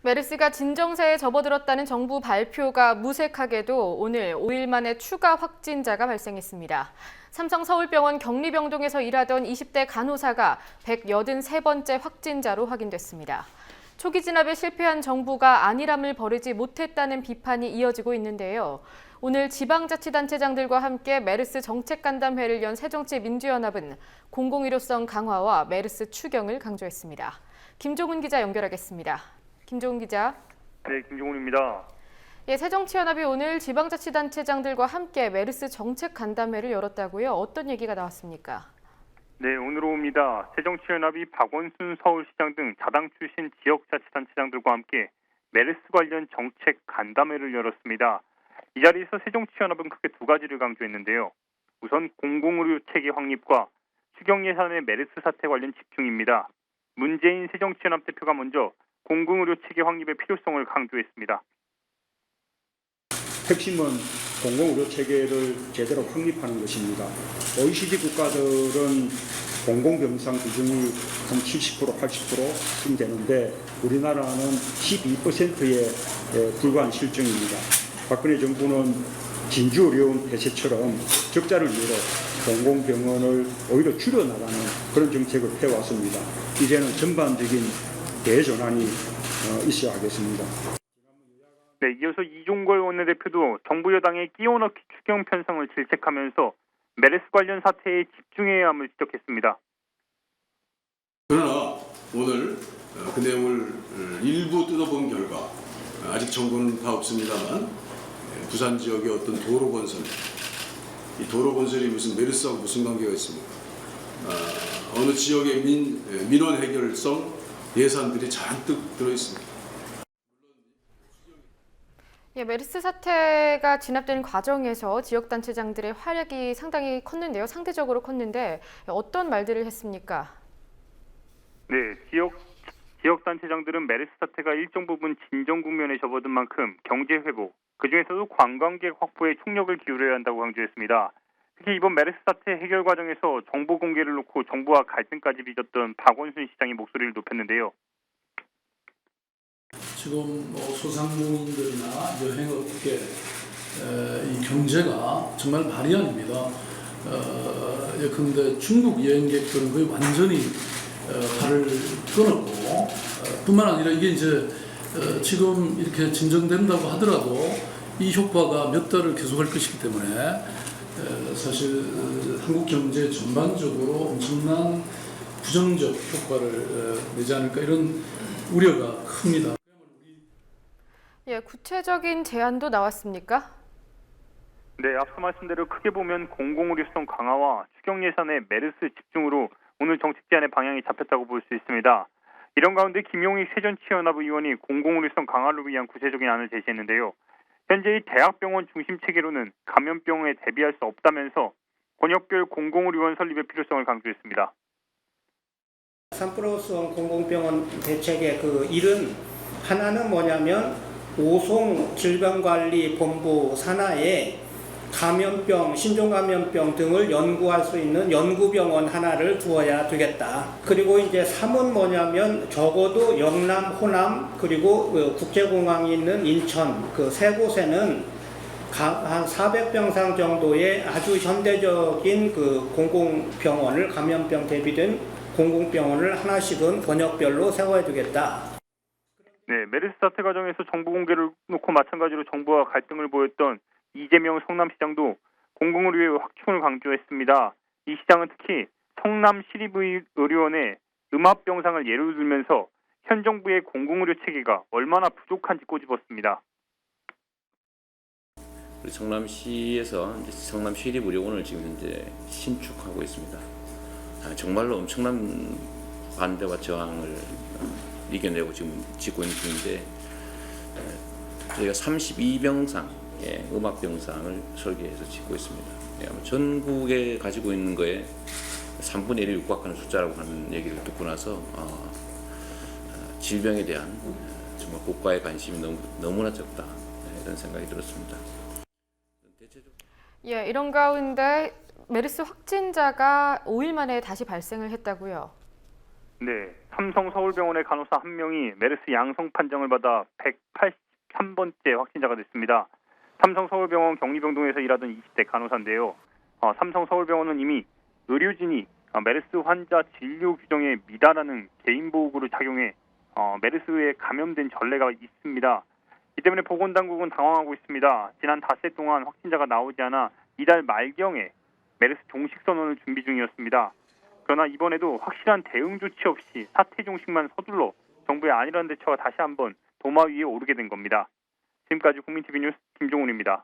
메르스가 진정세에 접어들었다는 정부 발표가 무색하게도 오늘 5일 만에 추가 확진자가 발생했습니다. 삼성 서울병원 격리병동에서 일하던 20대 간호사가 183번째 확진자로 확인됐습니다. 초기 진압에 실패한 정부가 안일함을 버리지 못했다는 비판이 이어지고 있는데요. 오늘 지방자치단체장들과 함께 메르스 정책간담회를 연 새정치민주연합은 공공의료성 강화와 메르스 추경을 강조했습니다. 김종훈 기자 연결하겠습니다. 김종훈 기자. 네, 김종훈입니다. 새정치연합이 오늘 지방자치단체장들과 함께 메르스 정책 간담회를 열었다고요. 어떤 얘기가 나왔습니까? 네, 오늘 오후입니다. 새정치연합이 박원순 서울시장 등 자당 출신 지역자치단체장들과 함께 메르스 관련 정책 간담회를 열었습니다. 이 자리에서 새정치연합은 크게 두 가지를 강조했는데요. 우선 공공의료 체계 확립과 추경 예산의 메르스 사태 관련 집중입니다. 문재인 새정치연합 대표가 먼저 공공의료 체계 확립의 필요성을 강조했습니다. 핵심은 공공의료 체계를 제대로 확립하는 것입니다. OECD 국가들은 공공병상 비중이 한 70%, 80% 되는데 우리나라는 12%에 불과한 실정입니다. 박근혜 정부는 진주의료원 폐쇄처럼 적자를 이유로 공공병원을 오히려 줄여나가는 그런 정책을 펴왔습니다. 이제는 전반적인 대전환이 있어야 하겠습니다. 네, 이어서 이종걸 원내대표도 정부 여당의 끼워넣기 추경 편성을 질책하면서 메르스 관련 사태에 집중해야 함을 지적했습니다. 그러나 오늘 그 내용을 일부 뜯어본 결과 아직 정보는 다 없습니다만 부산 지역의 어떤 도로 건설, 이 도로 건설이 무슨 메르스하고 무슨 관계가 있습니까? 어느 지역의 민원 해결성 예산들이 잔뜩 들어 있습니다. 메르스 사태가 진압되는 과정에서 지역단체장들의 활약이 상당히 컸는데요. 상대적으로 컸는데 어떤 말들을 했습니까? 네, 지역단체장들은 메르스 사태가 일정 부분 진정 국면에 접어든 만큼 경제 회복, 그중에서도 관광객 확보에 총력을 기울여야 한다고 강조했습니다. 특히 이번 메르스 사태 해결 과정에서 정보 공개를 놓고 정부와 갈등까지 빚었던 박원순 시장이 목소리를 높였는데요. 지금 소상공인들이나 여행업계 이 경제가 정말 말이 아닙니다. 예컨대 중국 여행객들은 거의 완전히 발을 끊었고 뿐만 아니라 이게 이제 지금 이렇게 진정된다고 하더라도 이 효과가 몇 달을 계속할 것이기 때문에 사실 한국 경제 전반적으로 엄청난 부정적 효과를 내지 않을까 이런 우려가 큽니다. 구체적인 제안도 나왔습니까? 네, 앞서 말씀대로 크게 보면 공공의료성 강화와 추경 예산의 메르스 집중으로 오늘 정책 제안의 방향이 잡혔다고 볼 수 있습니다. 이런 가운데 김용익 새정치연합 의원이 공공의료성 강화를 위한 구체적인 안을 제시했는데요. 현재 이 대학병원 중심 체계로는 감염병에 대비할 수 없다면서 권역별 공공의료원 설립의 필요성을 강조했습니다. 3+1 공공병원 대책의 그 일은 하나는 뭐냐면 오송 질병관리본부 산하에 감염병, 신종감염병 등을 연구할 수 있는 연구병원 하나를 두어야 되겠다. 그리고 이제 3은 뭐냐면 적어도 영남, 호남, 그리고 국제공항이 있는 인천 그 세 곳에는 한 400병상 정도의 아주 현대적인 그 공공병원을 감염병 대비된 공공병원을 하나씩은 권역별로 세워야 되겠다. 네, 메르스 사태 과정에서 정보 공개를 놓고 마찬가지로 정부와 갈등을 보였던 이재명 성남시장도 공공의료의 확충을 강조했습니다. 이 시장은 특히 성남시립의료원의 음압병상을 예로 들면서 현 정부의 공공의료 체계가 얼마나 부족한지 꼬집었습니다. 우리 성남시에서 성남시립의료원을 지금 현재 신축하고 있습니다. 정말로 엄청난 반대와 저항을 이겨내고 지금 짓고 있는 중인데 저희가 32병상 음압병상을 설계해서 짓고 있습니다. 전국에 가지고 있는 거에 3분의 1을 육박하는 숫자라고 하는 얘기를 듣고 나서 질병에 대한 정말 국가의 관심이 너무나 적다 이런 생각이 들었습니다. 이런 가운데 메르스 확진자가 5일 만에 다시 발생을 했다고요? 네, 삼성 서울병원의 간호사 한 명이 메르스 양성 판정을 받아 183번째 확진자가 됐습니다. 삼성 서울병원 격리병동에서 일하던 20대 간호사인데요. 삼성 서울병원은 이미 의료진이 메르스 환자 진료 규정에 미달하는 개인보호구를 착용해 메르스에 감염된 전례가 있습니다. 이 때문에 보건당국은 당황하고 있습니다. 지난 닷새 동안 확진자가 나오지 않아 이달 말경에 메르스 종식 선언을 준비 중이었습니다. 그러나 이번에도 확실한 대응 조치 없이 사태 종식만 서둘러 정부의 안일한 대처가 다시 한번 도마 위에 오르게 된 겁니다. 지금까지 국민TV 뉴스 김종훈입니다.